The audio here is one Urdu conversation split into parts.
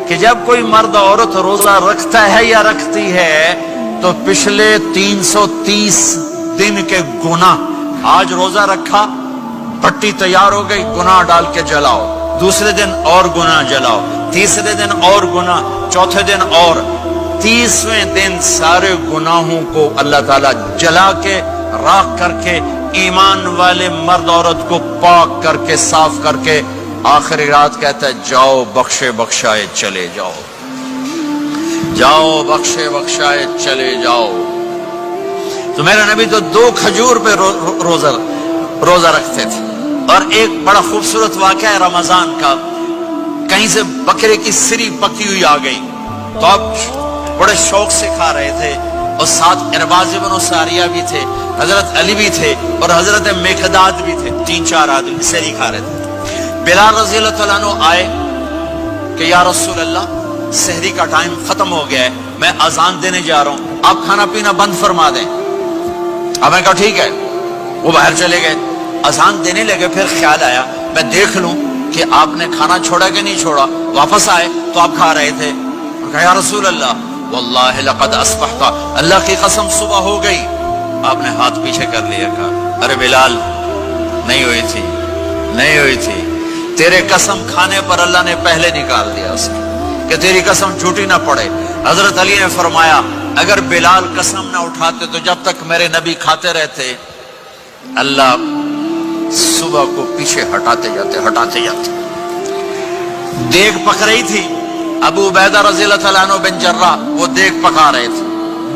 کہ جب کوئی مرد عورت روزہ رکھتا ہے یا رکھتی ہے تو پچھلے 330 دن کے گناہ، آج روزہ رکھا، پٹی تیار ہو گئی، گناہ ڈال کے جلاؤ، دوسرے دن اور گناہ جلاؤ، تیسرے دن اور گناہ، چوتھے دن اور، 30ویں دن سارے گناہوں کو اللہ تعالیٰ جلا کے، راکھ کر کے، ایمان والے مرد عورت کو پاک کر کے، صاف کر کے، آخری رات کہتا ہے جاؤ بخشے بخشائے چلے جاؤ، جاؤ بخشے بخشائے چلے جاؤ۔ تو میرا نبی تو 2 کھجور پہ روزہ رکھتے تھے۔ اور ایک بڑا خوبصورت واقعہ ہے رمضان کا، کہیں سے بکرے کی سری پکی ہوئی آ گئی تو آپ بڑے شوق سے کھا رہے تھے، اور ساتھ ارباز بن ساریہ بھی تھے، حضرت علی بھی تھے، اور حضرت مقداد بھی تھے، 3-4 آدمی سری کھا رہے تھے۔ بلال رضی اللہ عنہ آئے کہ یا رسول اللہ سحری کا ٹائم ختم ہو گیا ہے، میں اذان دینے جا رہا ہوں، آپ کھانا پینا بند فرما دیں۔ اب میں کہا ٹھیک ہے، وہ باہر چلے گئے، اذان دینے لگے، پھر خیال آیا میں دیکھ لوں کہ آپ نے کھانا چھوڑا کہ نہیں چھوڑا، واپس آئے تو آپ کھا رہے تھے۔ کہا یا رسول اللہ واللہ لقد اصبحت، اللہ کی قسم صبح ہو گئی۔ آپ نے ہاتھ پیچھے کر لیا، کہا ارے بلال نہیں ہوئی تھی، نہیں ہوئی تھی، تیرے قسم کھانے پر اللہ نے پہلے نکال دیا اسے کہ تیری قسم جھوٹی نہ پڑے۔ حضرت علی نے فرمایا اگر بلال قسم نہ اٹھاتے تو جب تک میرے نبی کھاتے رہتے اللہ صبح کو پیچھے ہٹاتے جاتے۔ دیگ پک رہی تھی، ابو عبیدہ رضی اللہ تعالیٰ عنہ بن جراح وہ دیگ پکا رہے تھے،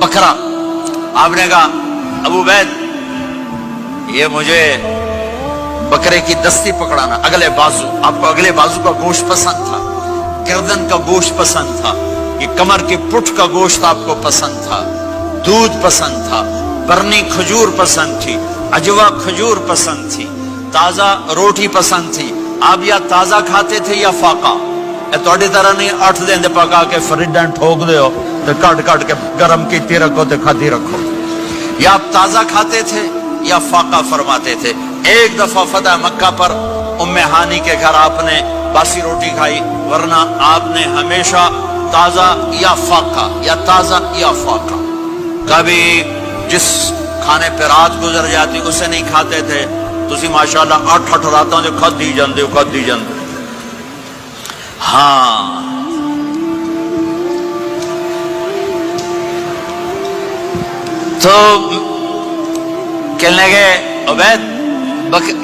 بکرا۔ آپ نے کہا ابو عبید یہ مجھے بکرے کی دستی پکڑانا، اگلے بازو، آپ کو اگلے بازو کا گوشت پسند تھا، گردن کا گوشت پسند تھا، یہ کمر کی پٹھ کا گوشت آپ کو پسند تھا، دودھ پسند تھا، برنی کھجور پسند تھی، عجوا کھجور پسند تھی، تازہ روٹی پسند تھی۔ آپ یا تازہ کھاتے تھے یا فاقہ، تھوڑی طرح نہیں 8 دن پکا کے فریڈاں ٹھوک دے ہو تو کٹ کے گرم کی رکھو تو کھاتی رکھو، یا آپ تازہ کھاتے تھے یا فاقہ فرماتے تھے۔ ایک دفعہ فتح مکہ پر ام ہانی کے گھر آپ نے باسی روٹی کھائی، ورنہ آپ نے ہمیشہ تازہ یا فاقہ، یا تازہ یا فاقہ، کبھی جس کھانے پہ رات گزر جاتی اسے نہیں کھاتے تھے۔ تسی ماشاءاللہ 8 راتوں جو کھدی جاندے۔ ہاں تو کہنے لگے عبید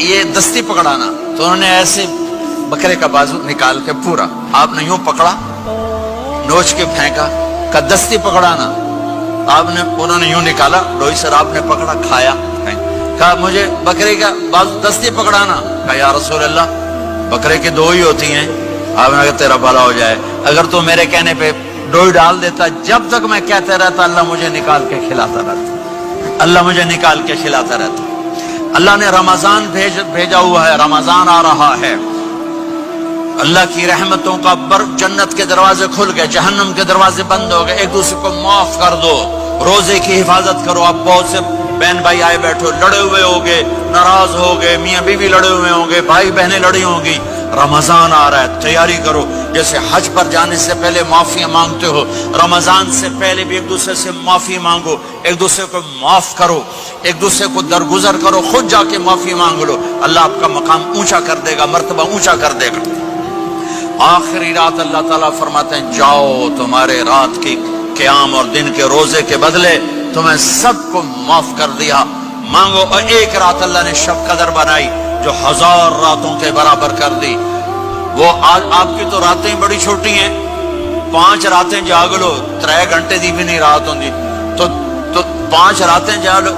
یہ دستی پکڑانا، تو انہوں نے ایسے بکرے کا بازو نکال کے پورا آپ نے یوں پکڑا، نوچ کے پھینکا، کہ دستی پکڑانا، انہوں نے یوں نکالا، ڈوئی سر آپ نے پکڑا، کھایا، کہا مجھے بکرے کا بازو دستی پکڑانا۔ کہا یا رسول اللہ بکرے کی 2 ہی ہوتی ہیں۔ آپ نے کہا تیرا بھلا ہو جائے، اگر تو میرے کہنے پہ ڈوئی ڈال دیتا، جب تک میں کہتے رہتا اللہ مجھے نکال کے کھلاتا رہتا، اللہ مجھے نکال کے کھلاتا رہتا۔ اللہ نے رمضان بھیجا ہوا ہے، رمضان آ رہا ہے، اللہ کی رحمتوں کا جنت کے دروازے کھل گئے، جہنم کے دروازے بند ہو گئے، ایک دوسرے کو معاف کر دو، روزے کی حفاظت کرو۔ اب بہت سے بہن بھائی آئے بیٹھو، لڑے ہوئے ہوگے، ناراض ہوگے، میاں بیوی لڑے ہوئے ہوں گے، بھائی بہنیں لڑی ہوں گی، رمضان آ رہا ہے، تیاری کرو۔ جیسے حج پر جانے سے پہلے معافیاں مانگتے ہو، رمضان سے پہلے بھی ایک دوسرے سے معافی مانگو، ایک دوسرے کو معاف کرو، ایک دوسرے کو درگزر کرو، خود جا کے معافی مانگ لو، اللہ آپ کا مقام اونچا کر دے گا، مرتبہ اونچا کر دے گا۔ آخری رات اللہ تعالیٰ فرماتے ہیں جاؤ، تمہارے رات کی قیام اور دن کے روزے کے بدلے تمہیں سب کو معاف کر دیا، مانگو۔ اور ایک رات اللہ نے شب قدر بنائی جو 1000 راتوں کے برابر کر دی۔ وہ آج آپ کی تو راتیں بڑی چھوٹی ہیں، 5 راتیں جاگ لو، 3 گھنٹے دی بھی نہیں رات ہوندی، تو 5 راتیں جاگ لو،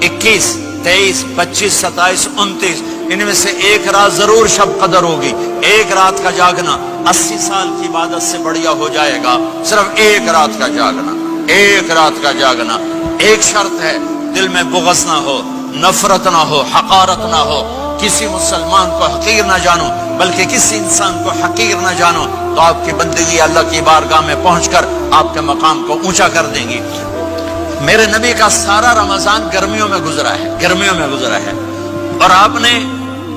21 23 25 27 29، ان میں سے ایک رات ضرور شب قدر ہوگی۔ ایک رات کا جاگنا 80 سال کی عبادت سے بڑھیا ہو جائے گا، صرف ایک رات کا جاگنا، ایک رات کا جاگنا۔ ایک شرط ہے، دل میں بغض نہ ہو، نفرت نہ ہو، حقارت نہ ہو، کسی مسلمان کو حقیر نہ جانو، بلکہ کسی انسان کو حقیر نہ جانو، تو آپ کی بندگی اللہ کی بارگاہ میں پہنچ کر آپ کے مقام کو اونچا کر دیں گی۔ میرے نبی کا سارا رمضان گرمیوں میں گزرا ہے، اور آپ نے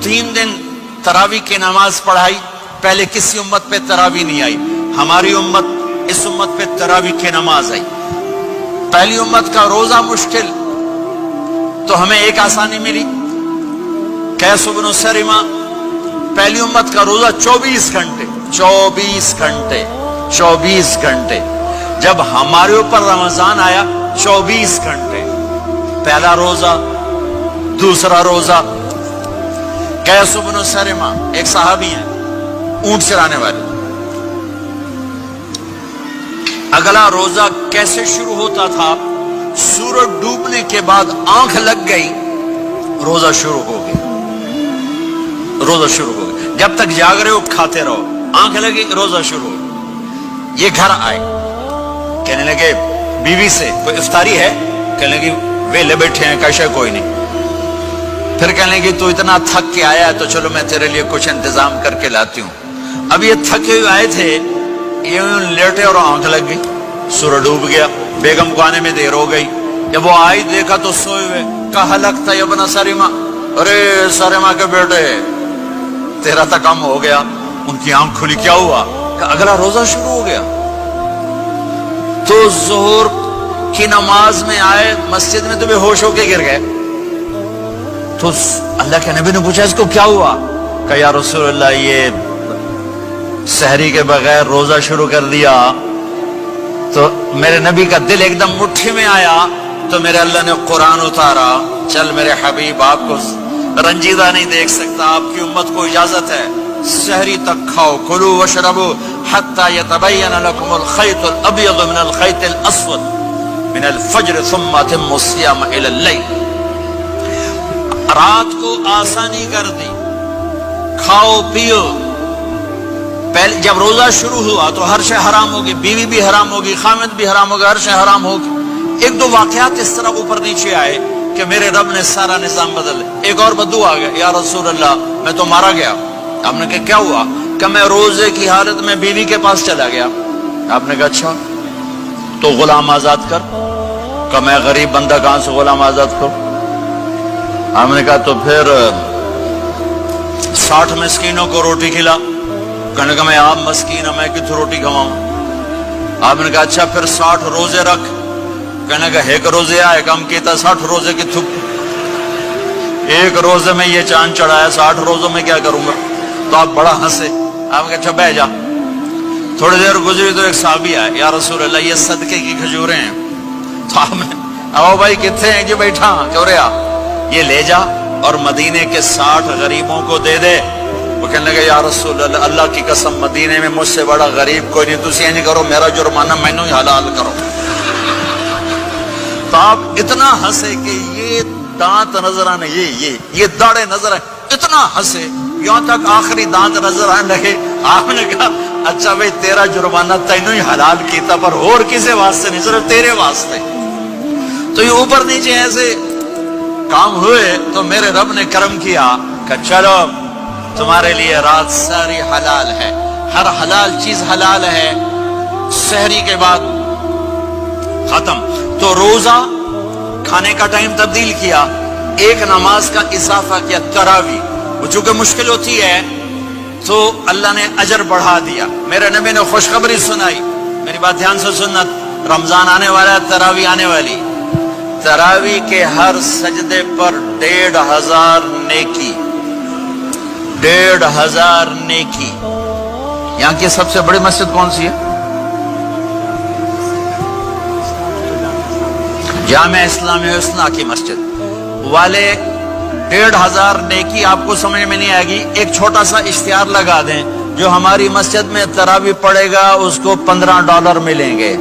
3 دن تراویح کی نماز پڑھائی، پہلے کسی امت پہ تراویح نہیں آئی۔ ہماری امت اس امت پہ تراویح کی نماز آئی. پہلی امت کا روزہ مشکل تو ہمیں ایک آسانی ملی. قیس بن سرمہ پہلی امت کا روزہ 24 گھنٹے 24 گھنٹے. جب ہمارے اوپر رمضان آیا 24 گھنٹے. پہلا روزہ دوسرا روزہ. قیس بن سرمہ ایک صحابی ہیں اونٹ چرانے والے. اگلا روزہ کیسے شروع ہوتا تھا؟ سورج ڈوبنے کے بعد آنکھ لگ گئی روزہ شروع ہو گیا. جب تک جاگ رہے ہو کھاتے رہو. آنکھ لگی روزہ شروع ہو. یہ گھر آئے کہنے لگے بیوی سے کوئی افطاری ہے؟ کہنے لگے ویلے بیٹھے ہیں کیسے کوئی نہیں. پھر کہنے لگے تو اتنا تھک کے آیا ہے تو چلو میں تیرے لیے کچھ انتظام کر کے لاتی ہوں. اب یہ تھکے ہوئے آئے تھے, یہ لیٹے اور آنکھ لگ گئی, سورج ڈوب گیا. بیگم کو آنے میں دیر ہو گئی. جب وہ آئی دیکھا تو سوئے ہوئے. کہا لگتا ہے ابن سرمہ, ارے سرمہ کے بیٹے تیرا تو کم ہو گیا. ان کی آنکھ کھلی, کیا ہوا؟ کہ اگلا روزہ شروع ہو گیا. تو ظہر کی نماز میں آئے مسجد میں تو بے ہوش ہو کے گر گئے. تو اللہ کے نبی نے پوچھا اس کو کیا ہوا؟ کہ یا رسول اللہ یہ سحری کے بغیر روزہ شروع کر دیا. تو میرے نبی کا دل ایک دم مٹھی میں آیا تو میرے اللہ نے قرآن اتارا. چل میرے حبیب, آپ کو رنجیدہ نہیں دیکھ سکتا, آپ کی امت کو اجازت ہے سحری تک کھاؤ. کلوا واشربوا حتی یتبین لکم الخیط الابیض من الخیط الاسود من الفجر ثم اتموا الصیام الی اللیل. رات کو آسانی کر دی, کھاؤ پیو. پہلے جب روزہ شروع ہوا تو ہر شے حرام ہوگی, بیوی بھی حرام ہوگی, خامد بھی حرام ہوگا, ہر شے حرام ہوگی. ایک دو واقعات اس طرح اوپر نیچے آئے کہ میرے رب نے سارا نظام بدل. ایک اور بدو آ گیا, یا رسول اللہ میں تو مارا گیا. آپ نے کہا کیا ہوا؟ کہ میں روزے کی حالت میں بیوی کے پاس چلا گیا. آپ نے کہا اچھا تو غلام آزاد کر. کہ میں غریب بندہ کہاں سے غلام آزاد کروں؟ آپ نے کہا تو پھر 60 مسکینوں کو روٹی کھلا. کہنے کا میں آپ مسکین ہوں, میں کتوں روٹی کھواؤں؟ آپ نے کہا اچھا پھر 60 روزے رکھ. کہنے کا ایک روزے آئے کم کیتا 60 روزے کی تھپ. ایک روزے میں یہ چاند چڑھایا, 60 روزوں میں کیا کروں گا؟ تو آپ بڑا ہنسے. آپ نے کہا اچھا بہ جا. تھوڑی دیر گزری تو ایک صحابی آئے, یا رسول اللہ یہ صدقے کی کھجوریں ہیں. تو آپ نے او بھائی کتنے ہیں؟ جی بیٹھا چوریا, یہ لے جا اور مدینے کے 60 غریبوں کو دے دے. وہ کہنے لگے یا رسول اللہ, اللہ کی قسم مدینے میں مجھ سے بڑا غریب کوئی نہیں, تسی نہیں کرو, میرا جرمانہ مینوں ہی حلال کرو. تو آپ اتنا ہنسے کہ یہ دانت نظر آنے, یہ داڑے نظر آئے, اتنا ہنسے یہاں تک آخری دانت نظر آنے لگے. آپ نے کہا اچھا بھائی تیرا جرمانہ تینوں ہی حلال کیتا, پر اور کسی واسطے نہیں, صرف تیرے واسطے. تو یہ اوپر نیچے ایسے کام ہوئے تو میرے رب نے کرم کیا کہ چلو تمہارے لیے رات ساری حلال ہے, ہر حلال چیز حلال ہے. سحری کے بعد ختم. تو روزہ کھانے کا ٹائم تبدیل کیا, ایک نماز کا اضافہ کیا, تراویح. وہ چونکہ مشکل ہوتی ہے تو اللہ نے اجر بڑھا دیا. میرے نبی نے خوشخبری سنائی, میری بات دھیان سے سننا, رمضان آنے والا ہے, تراویح آنے والی. تراویح کے ہر سجدے پر 1500 نیکی, 1500 نیکی. یہاں کی سب سے بڑی مسجد کون سی ہے؟ جامع اسلامی حسنہ کی مسجد والے. 1500 نیکی آپ کو سمجھ میں نہیں آئے گی. ایک چھوٹا سا اشتہار لگا دیں, جو ہماری مسجد میں تراویح پڑے گا اس کو $15 ملیں گے.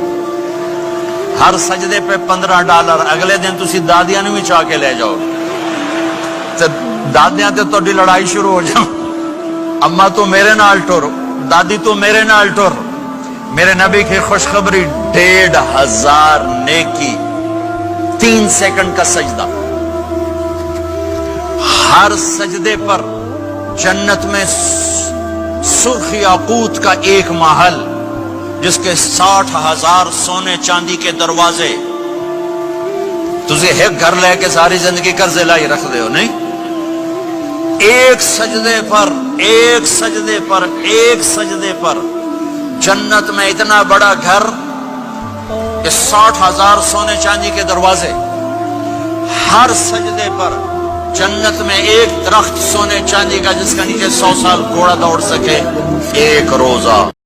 ہر سجدے پہ $15. اگلے دن تسی دادیاں نے بھی چاہ کے لے جاؤ. دادیاں تے توڑی لڑائی شروع ہو جاؤ, اما تو میرے نال ٹور, دادی تو میرے نال ٹور. میرے نبی کی خوشخبری, 1500 نیکی, 3 سیکنڈ کا سجدہ. ہر سجدے پر جنت میں سرخ یاقوت کا ایک محل, جس کے 60,000 سونے چاندی کے دروازے. تجھے ایک گھر لے کے ساری زندگی قرضے لائی رکھ دے ہو نہیں. ایک سجدے پر جنت میں اتنا بڑا گھر کہ 60,000 سونے چاندی کے دروازے، ہر سجدے پر جنت میں ایک درخت سونے چاندی کا جس کا نیچے 100 سال گھوڑا دوڑ سکے، ایک روزہ